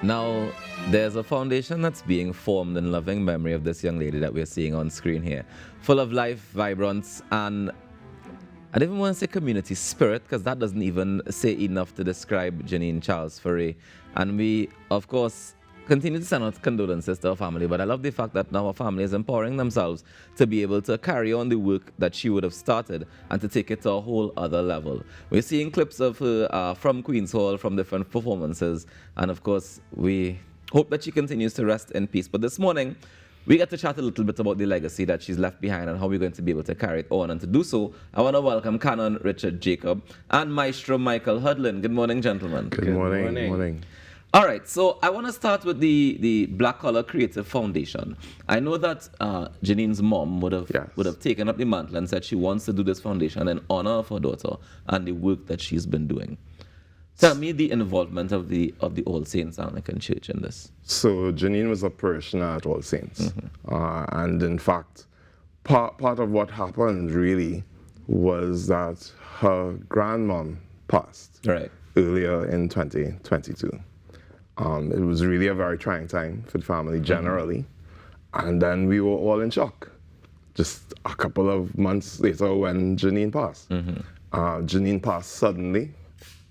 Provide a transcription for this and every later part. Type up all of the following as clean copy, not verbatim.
Now, there's a foundation that's being formed in loving memory of this young lady that we're seeing on screen here, full of life, vibrance, and I don't even want to say community spirit, because that doesn't even say enough to describe Janine Charles Ferre. And we, of course, continue to send out condolences to her family, but I love the fact that now her family is empowering themselves to be able to carry on the work that she would have started and to take it to a whole other level. We're seeing clips of her from Queen's Hall, from different performances, and of course, we hope that she continues to rest in peace. But this morning, we get to chat a little bit about the legacy that she's left behind and how we're going to be able to carry it on. And to do so, I want to welcome Canon Richard Jacob and Maestro Michael Hudlin. Good morning, gentlemen. Good morning. Good morning. All right, so I want to start with the Black Collar Creative Foundation. I know that Janine's mom would have taken up the mantle and said she wants to do this foundation in honor of her daughter and the work that she's been doing. Tell me the involvement of the All Saints Anglican Church in this. So Janine was a parishioner at All Saints, and in fact, part of what happened really was that her grandmom passed earlier in 2022. It was really a very trying time for the family generally, and then we were all in shock. Just a couple of months later, when Janine passed, Janine passed suddenly.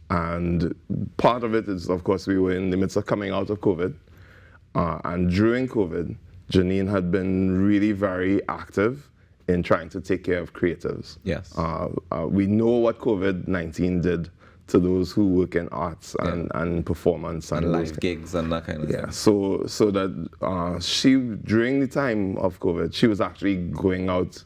And part of it is, of course, we were in the midst of coming out of COVID. And during COVID, Janine had been really very active in trying to take care of creatives. Yes. We know what COVID-19 did to those who work in arts and performance. And live gigs and that kind of thing. So that she, during the time of COVID, she was actually going out,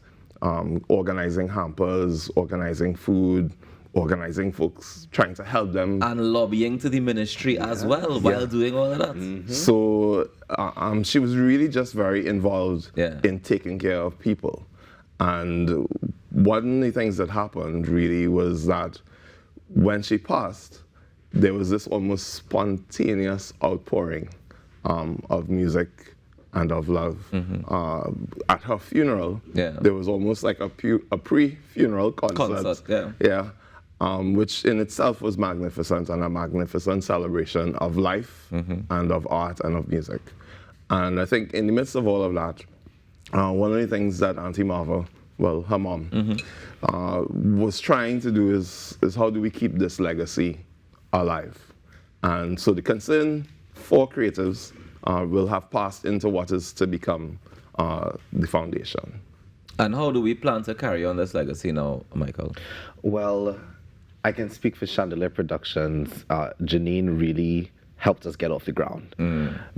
organizing hampers, organizing food, organizing folks, trying to help them. And lobbying to the ministry as well while doing all of that. So she was really just very involved in taking care of people. And one of the things that happened really was that when she passed, there was this almost spontaneous outpouring of music and of love. At her funeral, there was almost like a pre-funeral concert. Which in itself was magnificent, and a magnificent celebration of life and of art and of music. And I think in the midst of all of that, one of the things that Auntie Marva, well, her mom, was trying to do is how do we keep this legacy alive? And so the concern for creatives will have passed into what is to become the foundation. And how do we plan to carry on this legacy now, Michael? Well, I can speak for Chandelier Productions. Janine really helped us get off the ground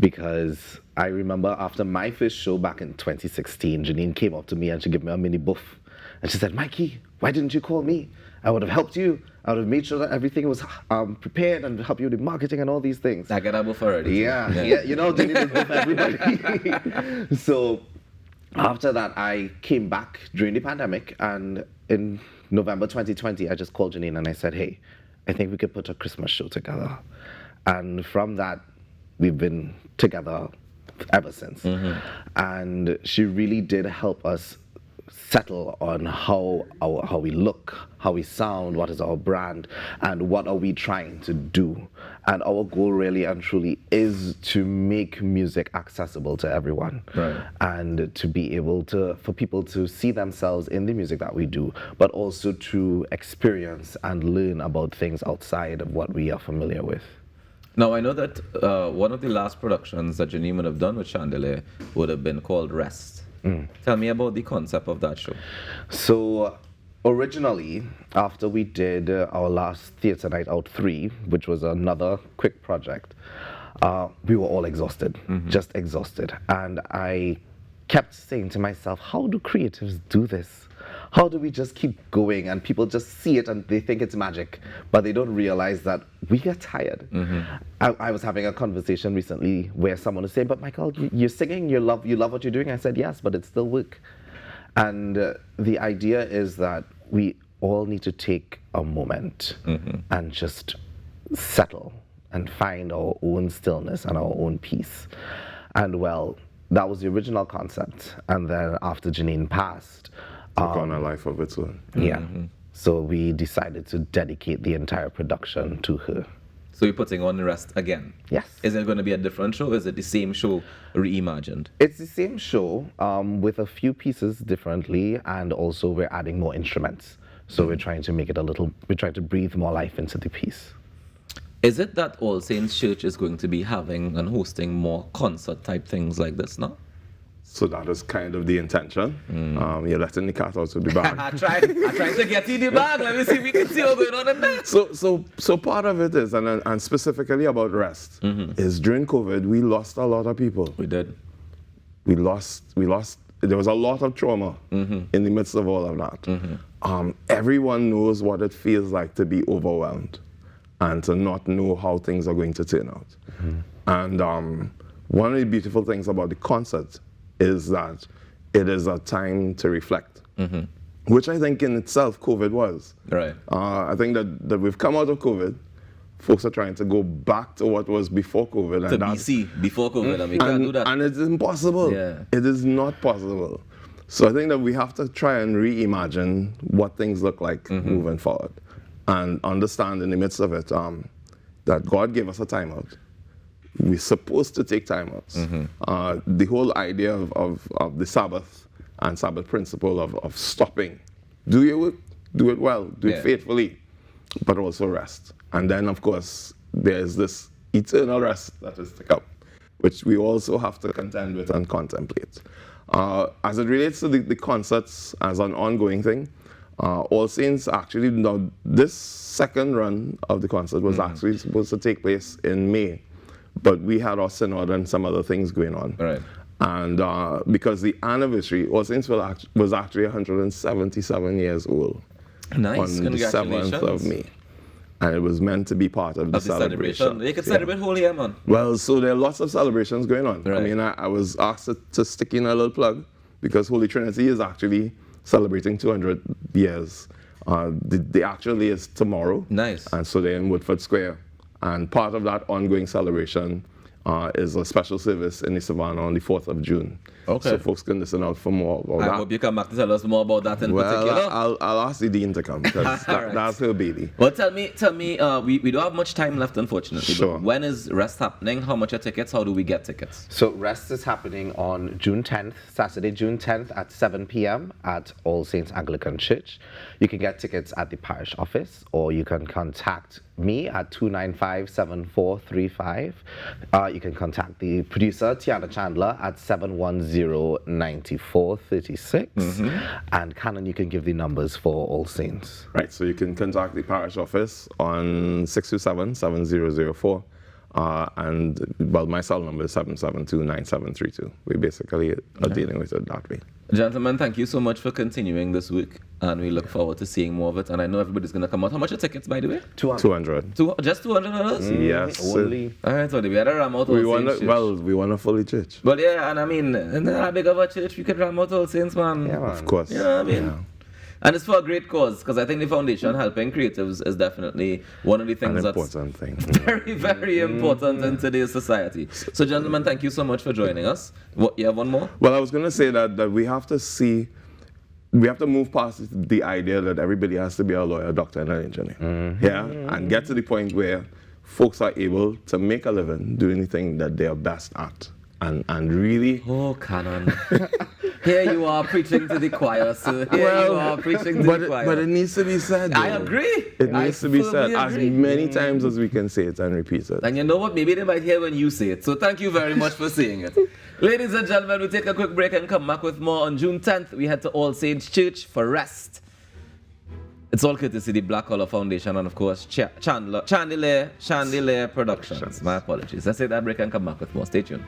because I remember after my first show back in 2016, Janine came up to me and she gave me a mini buff. And she said, "Mikey, why didn't you call me? I would have helped you. I would have made sure that everything was prepared and help you with marketing and all these things." I get a buff already. Yeah, you know, Janine is buff everybody. So after that, I came back during the pandemic, and in November 2020, I just called Janine and I said, "Hey, I think we could put a Christmas show together." And from that, we've been together ever since. And she really did help us settle on how we look, how we sound, what is our brand, and what are we trying to do. And our goal really and truly is to make music accessible to everyone, and to be able to, for people to see themselves in the music that we do, but also to experience and learn about things outside of what we are familiar with. Now, I know that one of the last productions that Janine would have done with Chandelier would have been called Rest. Tell me about the concept of that show. So originally, after we did our last Theatre Night Out 3, which was another quick project, we were all exhausted, just exhausted. And I kept saying to myself, how do creatives do this? How do we just keep going and people just see it and they think it's magic, but they don't realize that we get tired. I was having a conversation recently where someone was saying, "But Michael, you're singing, you love what you're doing." I said, "Yes, but it's still work." And the idea is that we all need to take a moment and just settle and find our own stillness and our own peace. And well, that was the original concept. And then after Janine passed, took on a life of its own. So we decided to dedicate the entire production to her. So you're putting on Rest again? Yes. Is it going to be a different show? Is it the same show reimagined? It's the same show with a few pieces differently, and also we're adding more instruments. So we're trying to make it we're trying to breathe more life into the piece. Is it that All Saints Church is going to be having and hosting more concert type things like this now? So that is kind of the intention. You're letting the cat out of the bag. I tried to get you the bag. Let me see if we can see what's going on in there. So part of it is, and specifically about Rest, is during COVID, we lost a lot of people. We did. We lost, there was a lot of trauma in the midst of all of that. Everyone knows what it feels like to be overwhelmed and to not know how things are going to turn out. And one of the beautiful things about the concert is that it is a time to reflect, which I think in itself COVID was. Right. I think that we've come out of COVID. Folks are trying to go back to what was before COVID. To BC, before COVID, and we can't do that. And it's impossible. Yeah. It is not possible. So I think that we have to try and reimagine what things look like moving forward, and understand in the midst of it that God gave us a timeout. We're supposed to take timeouts. The whole idea of the Sabbath and Sabbath principle of stopping. Do your work, do it well, do it faithfully, but also rest. And then, of course, there's this eternal rest that is to come, which we also have to contend with and contemplate. As it relates to the concerts as an ongoing thing, All Saints actually, now this second run of the concert was actually supposed to take place in May. But we had our synod and some other things going on. Right. And because the anniversary, All Saints was actually 177 years old. Nice, on the 7th of May. And it was meant to be part of the celebration. You can celebrate whole year, man. Well, so there are lots of celebrations going on. Right. I mean, I was asked to stick in a little plug because Holy Trinity is actually celebrating 200 years. The actual day is tomorrow. Nice. And so they're in Woodford Square. And part of that ongoing celebration is a special service in the Savannah on the 4th of June. Okay. So folks can listen out for more about that. I hope you come back to tell us more about that in particular. I'll ask the dean to come because that's her baby. Well, tell me, we don't have much time left, unfortunately. Sure. But when is Rest happening? How much are tickets? How do we get tickets? So Rest is happening on June 10th, Saturday, June 10th at 7 p.m. at All Saints Anglican Church. You can get tickets at the parish office, or you can contact me at 295-7435. You can contact the producer, Tiana Chandler, at 710-9436. And Canon, you can give the numbers for All Saints. Right, so you can contact the parish office on 627-7004. And, well, my cell number is 772-9732. We basically are dealing with it that way. Gentlemen, thank you so much for continuing this week, and we look forward to seeing more of it. And I know everybody's going to come out. How much are tickets, by the way? 200. Just $200? Yes. Only. All right, so we had to ram out We All Saints Church. Well, we want a fully church. But yeah, and I mean, in that big of a church, we could ram out All Saints, man. Yeah, man. Of course. You know what I mean? Yeah. And it's for a great cause, because I think the foundation helping creatives is definitely one of the things An that's important thing. very, very important in today's society. So, gentlemen, thank you so much for joining us. What, you have one more? Well, I was going to say that we have to move past the idea that everybody has to be a lawyer, doctor, and an engineer. Yeah, and get to the point where folks are able to make a living doing the thing that they are best at. And really... Oh, Canon. Here you are preaching to the choir, sir. You are preaching to the choir. But it needs to be said. I agree. It needs to be said as agree. many times as we can say it and repeat it. And you know what? Maybe they might hear when you say it. So thank you very much for saying it. Ladies and gentlemen, we'll take a quick break and come back with more. On June 10th, we head to All Saints Church for Rest. It's all courtesy of the Black Collar Foundation and, of course, Chandelier Productions. My apologies. Let's take that break and come back with more. Stay tuned.